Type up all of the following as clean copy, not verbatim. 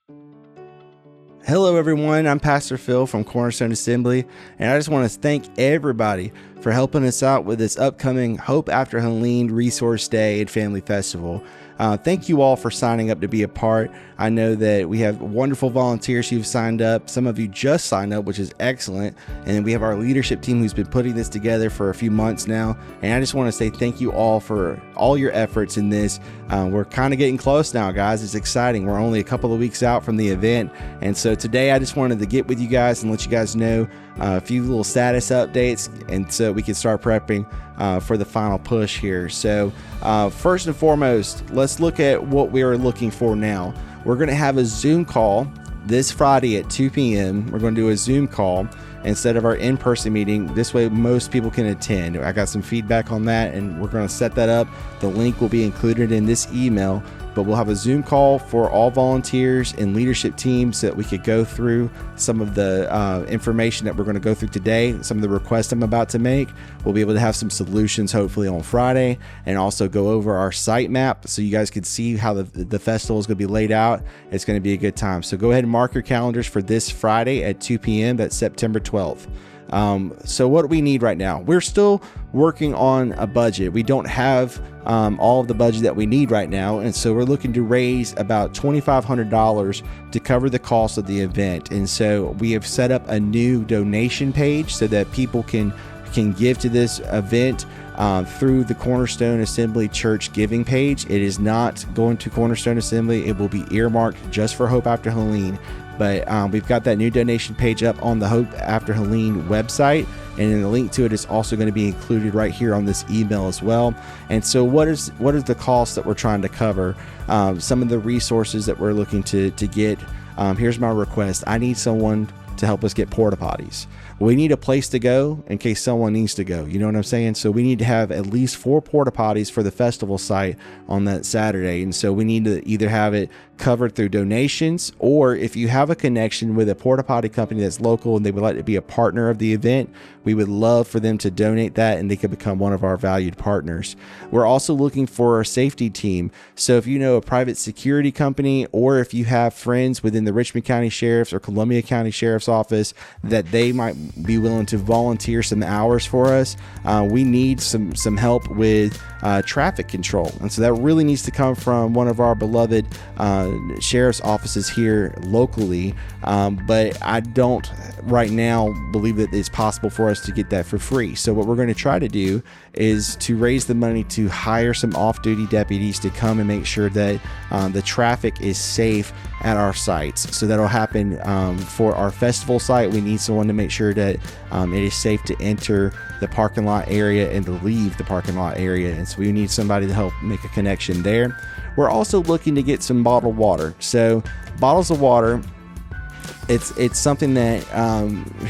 Hello everyone, I'm Pastor Phil from Cornerstone Assembly, and I just want to thank everybody for helping us out with this upcoming Hope After Helene Resource Day and Family Festival. Thank you all for signing up to be a part. I know that we have wonderful volunteers who've signed up. Some of you just signed up, which is excellent. And we have our leadership team who's been putting this together for a few months now. And I just want to say thank you all for all your efforts in this. We're kind of getting close now, guys. It's exciting. We're only a couple of weeks out from the event. And so today I just wanted to get with you guys and let you guys know a few little status updates, and so we can start prepping for the final push here. So first and foremost, let's look at what we are looking for now. We're going to have a Zoom call this Friday at 2 p.m. We're going to do a Zoom call instead of our in-person meeting. This way most people can attend. I got some feedback on that, and we're going to set that up. The link will be included in this email, but we'll have a Zoom call for all volunteers and leadership teams so that we could go through some of the information that we're going to go through today, some of the requests I'm about to make. We'll be able to have some solutions hopefully on Friday, and also go over our site map so you guys can see how the festival is going to be laid out. It's going to be a good time. So go ahead and mark your calendars for this Friday at 2 p.m. That's September 12th. So what do we need right now? We're still working on a budget. We don't have all of the budget that we need right now, and so we're looking to raise about $2,500 to cover the cost of the event. And so we have set up a new donation page so that people can give to this event through the Cornerstone Assembly Church giving page. It is not going to Cornerstone Assembly. It will be earmarked just for Hope After Helene. But we've got that new donation page up on the Hope After Helene website, and then the link to it is also going to be included right here on this email as well. And so what is the cost that we're trying to cover? Some of the resources that we're looking to get. Here's my request. I need someone to help us get porta potties. We need a place to go in case someone needs to go. You know what I'm saying? So we need to have at least 4 porta potties for the festival site on that Saturday. And so we need to either have it covered through donations, or if you have a connection with a porta potty company that's local and they would like to be a partner of the event, we would love for them to donate that and they could become one of our valued partners. We're also looking for a safety team. So if you know a private security company, or if you have friends within the Richmond County Sheriff's or Columbia County Sheriff's Office that they might be willing to volunteer some hours for us, we need some help with traffic control. And so that really needs to come from one of our beloved sheriff's offices here locally, but I don't right now believe that it's possible for us to get that for free. So what we're going to try to do is to raise the money to hire some off-duty deputies to come and make sure that the traffic is safe at our sites. So that'll happen for our festival site. We need someone to make sure that it is safe to enter the parking lot area and to leave the parking lot area. And so we need somebody to help make a connection there. We're also looking to get some bottled water. So bottles of water, it's something that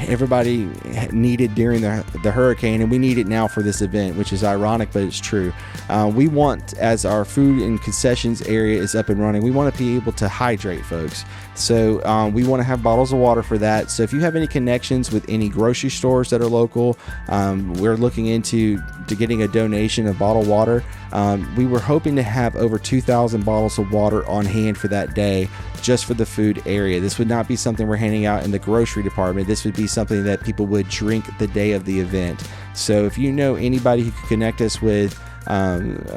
everybody needed during the hurricane, and we need it now for this event, which is ironic, but it's true. We want, as our food and concessions area is up and running, we want to be able to hydrate folks. So we want to have bottles of water for that. So if you have any connections with any grocery stores that are local, we're looking into getting a donation of bottled water. We were hoping to have over 2,000 bottles of water on hand for that day, just for the food area. This would not be something we're handing out in the grocery department. This would be something that people would drink the day of the event. So if you know anybody who could connect us with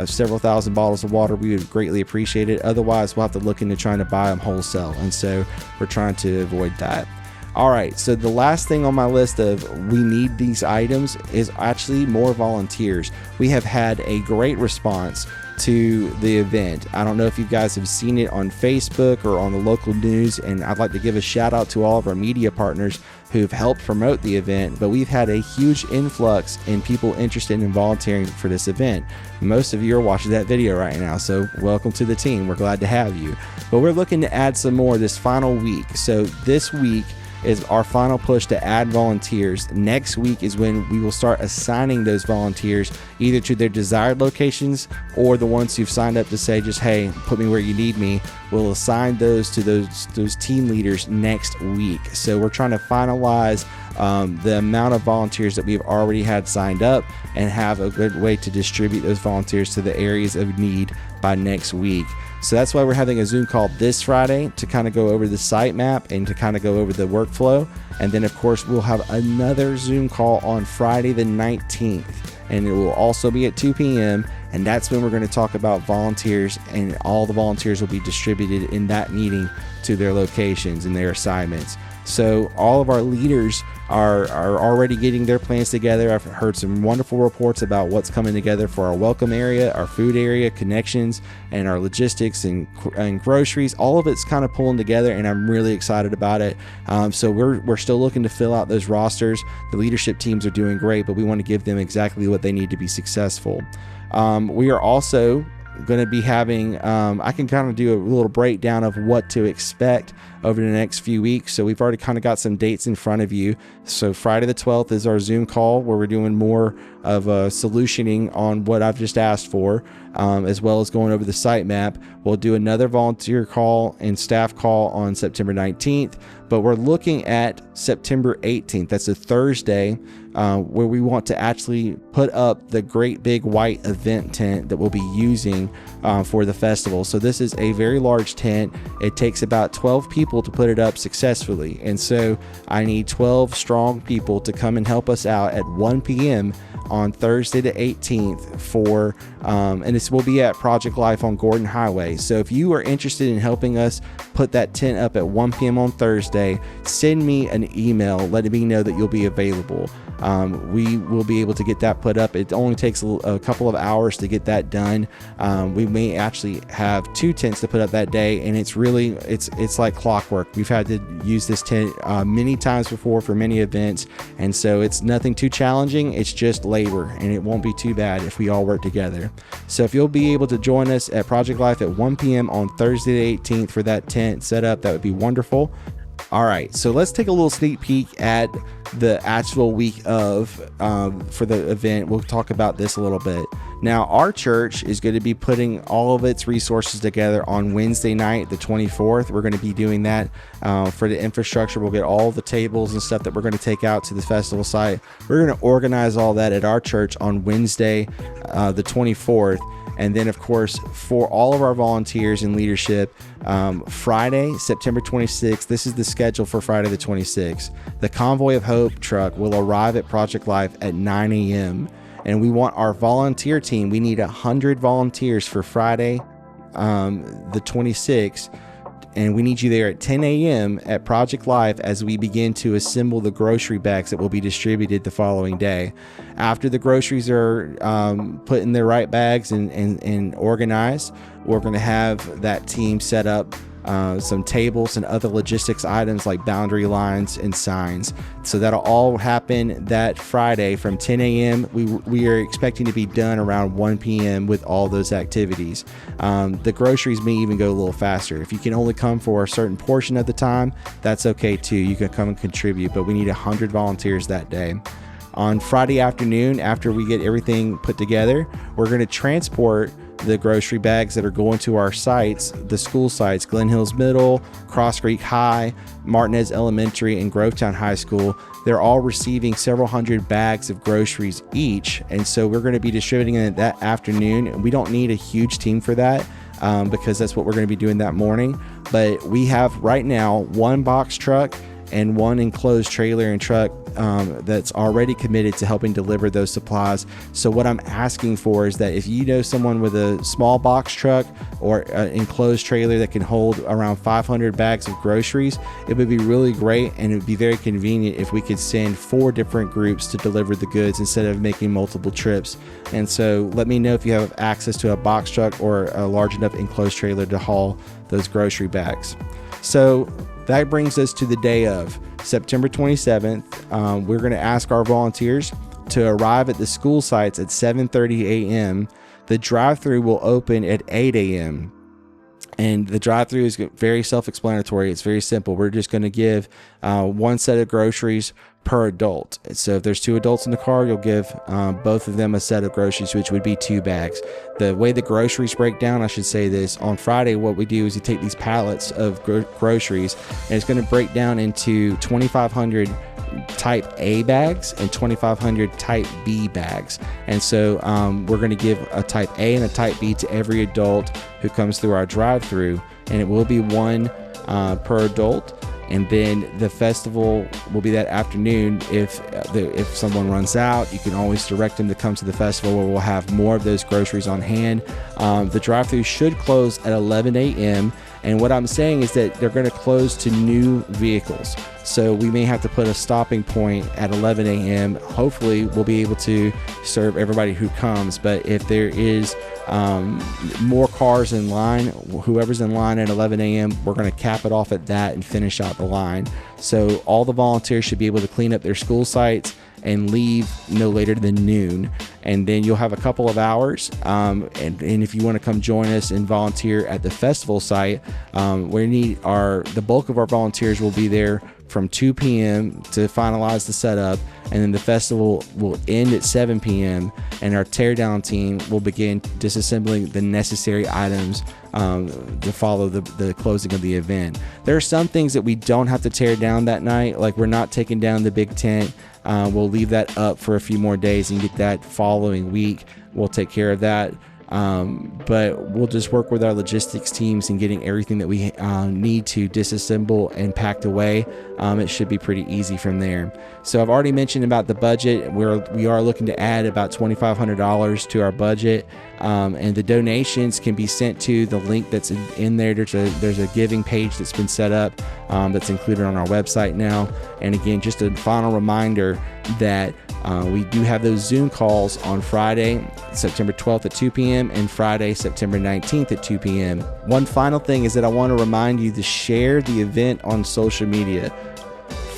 several thousand bottles of water, we would greatly appreciate it. Otherwise, we'll have to look into trying to buy them wholesale, and so we're trying to avoid that. All right, so the last thing on my list of we need these items is actually more volunteers. We have had a great response to the event. I don't know if you guys have seen it on Facebook or on the local news, and I'd like to give a shout out to all of our media partners who've helped promote the event, but we've had a huge influx in people interested in volunteering for this event. Most of you are watching that video right now, so welcome to the team. We're glad to have you. But we're looking to add some more this final week. So this week is our final push to add volunteers. Next week is when we will start assigning those volunteers either to their desired locations or the ones who've signed up to say just, hey, put me where you need me. We'll assign those to those team leaders next week. So we're trying to finalize the amount of volunteers that we've already had signed up and have a good way to distribute those volunteers to the areas of need by next week. So that's why we're having a Zoom call this Friday to kind of go over the site map and to kind of go over the workflow. And then, of course, we'll have another Zoom call on Friday the 19th. And it will also be at 2 p.m. And that's when we're going to talk about volunteers, and all the volunteers will be distributed in that meeting to their locations and their assignments. So all of our leaders are already getting their plans together. I've heard some wonderful reports about what's coming together for our welcome area, our food area, connections, and our logistics and groceries. All of it's kind of pulling together, and I'm really excited about it. So we're still looking to fill out those rosters. The leadership teams are doing great, but we want to give them exactly what they need to be successful. We are also going to be having, I can kind of do a little breakdown of what to expect over the next few weeks. So we've already kind of got some dates in front of you. So Friday the 12th is our Zoom call where we're doing more of solutioning on what I've just asked for, as well as going over the site map. We'll do another volunteer call and staff call on September 19th, but we're looking at September 18th. That's a Thursday, where we want to actually put up the great big white event tent that we'll be using for the festival. So this is a very large tent. It takes about 12 people to put it up successfully. And so I need 12 strong people to come and help us out at 1 p.m. on Thursday the 18th for, and this will be at Project Life on Gordon Highway. So if you are interested in helping us put that tent up at 1 p.m. on Thursday, send me an email letting me know that you'll be available. We will be able to get that put up. It only takes a couple of hours to get that done. We may actually have 2 tents to put up that day, and it's really, it's like clockwork. We've had to use this tent many times before for many events, and so it's nothing too challenging. It's just labor, and it won't be too bad if we all work together. So if you'll be able to join us at Project Life at 1 p.m. on Thursday the 18th for that tent setup, that would be wonderful. All right, so let's take a little sneak peek at the actual week of for the event. We'll talk about this a little bit. Now, our church is going to be putting all of its resources together on Wednesday night, the 24th. We're going to be doing that for the infrastructure. We'll get all the tables and stuff that we're going to take out to the festival site. We're going to organize all that at our church on Wednesday, the 24th. And then, of course, for all of our volunteers and leadership, Friday, September 26th, this is the schedule for Friday the 26th. The Convoy of Hope truck will arrive at Project Life at 9 a.m. And we want our volunteer team. We need 100 volunteers for Friday, the 26th. And we need you there at 10 a.m. at Project Life as we begin to assemble the grocery bags that will be distributed the following day. After the groceries are put in their right bags and organized, we're going to have that team set up some tables and other logistics items like boundary lines and signs. So that'll all happen that Friday from 10 a.m. We are expecting to be done around 1 p.m. with all those activities. The groceries may even go a little faster. If you can only come for a certain portion of the time, that's okay too. You can come and contribute, but we need 100 volunteers that day. On Friday afternoon, after we get everything put together, we're going to transport the grocery bags that are going to our sites, the school sites, Glen Hills Middle, Cross Creek High, Martinez Elementary, and Grovetown High School. They're all receiving several hundred bags of groceries each, and so we're going to be distributing it that afternoon. We don't need a huge team for that because that's what we're going to be doing that morning. But we have right now 1 box truck and 1 enclosed trailer and truck that's already committed to helping deliver those supplies. So what I'm asking for is that if you know someone with a small box truck or an enclosed trailer that can hold around 500 bags of groceries, it would be really great, and it would be very convenient if we could send 4 different groups to deliver the goods instead of making multiple trips. And so let me know if you have access to a box truck or a large enough enclosed trailer to haul those grocery bags. So that brings us to the day of September 27th. We're going to ask our volunteers to arrive at the school sites at 7:30 a.m. The drive-thru will open at 8 a.m. And the drive-thru is very self-explanatory. It's very simple. We're just going to give 1 set of groceries per adult. So if there's 2 adults in the car, you'll give both of them a set of groceries, which would be 2 bags. The way the groceries break down, I should say this, on Friday what we do is we take these pallets of groceries, and it's going to break down into 2,500 type A bags and 2,500 type B bags. And so we're going to give a type A and a type B to every adult who comes through our drive-through, and it will be 1 per adult. And then the festival will be that afternoon. If someone runs out, you can always direct them to come to the festival, where we'll have more of those groceries on hand. The drive-thru should close at 11 a.m. And what I'm saying is that they're going to close to new vehicles. So we may have to put a stopping point at 11 a.m. Hopefully we'll be able to serve everybody who comes. But if there is more cars in line, whoever's in line at 11 a.m., we're going to cap it off at that and finish out the line. So all the volunteers should be able to clean up their school sites and leave no later than noon. And then you'll have a couple of hours. And if you want to come join us and volunteer at the festival site, the bulk of our volunteers will be there from 2 p.m. to finalize the setup, and then the festival will end at 7 p.m. and our teardown team will begin disassembling the necessary items to follow the closing of the event. There are some things that we don't have to tear down that night, like we're not taking down the big tent. We'll leave that up for a few more days and get that following week. We'll take care of that. But we'll just work with our logistics teams in getting everything that we need to disassemble and packed away. It should be pretty easy from there. So I've already mentioned about the budget. We are looking to add about $2,500 to our budget, and the donations can be sent to the link that's in there. There's a giving page that's been set up that's included on our website now. And again, just a final reminder that we do have those Zoom calls on Friday, September 12th at 2 p.m. and Friday, September 19th at 2 p.m. One final thing is that I want to remind you to share the event on social media.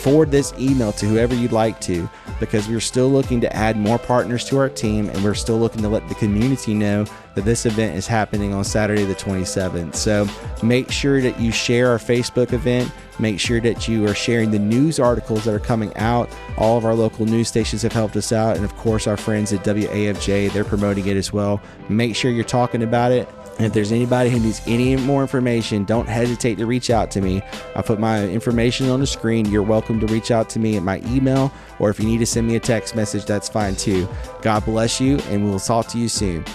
Forward this email to whoever you'd like to, because we're still looking to add more partners to our team, and we're still looking to let the community know that this event is happening on Saturday the 27th. So make sure that you share our Facebook event. Make sure that you are sharing the news articles that are coming out. All of our local news stations have helped us out, and of course our friends at WAFJ, they're promoting it as well. Make sure you're talking about it. And if there's anybody who needs any more information, don't hesitate to reach out to me. I'll put my information on the screen. You're welcome to reach out to me at my email, or if you need to send me a text message, that's fine too. God bless you, and we'll talk to you soon.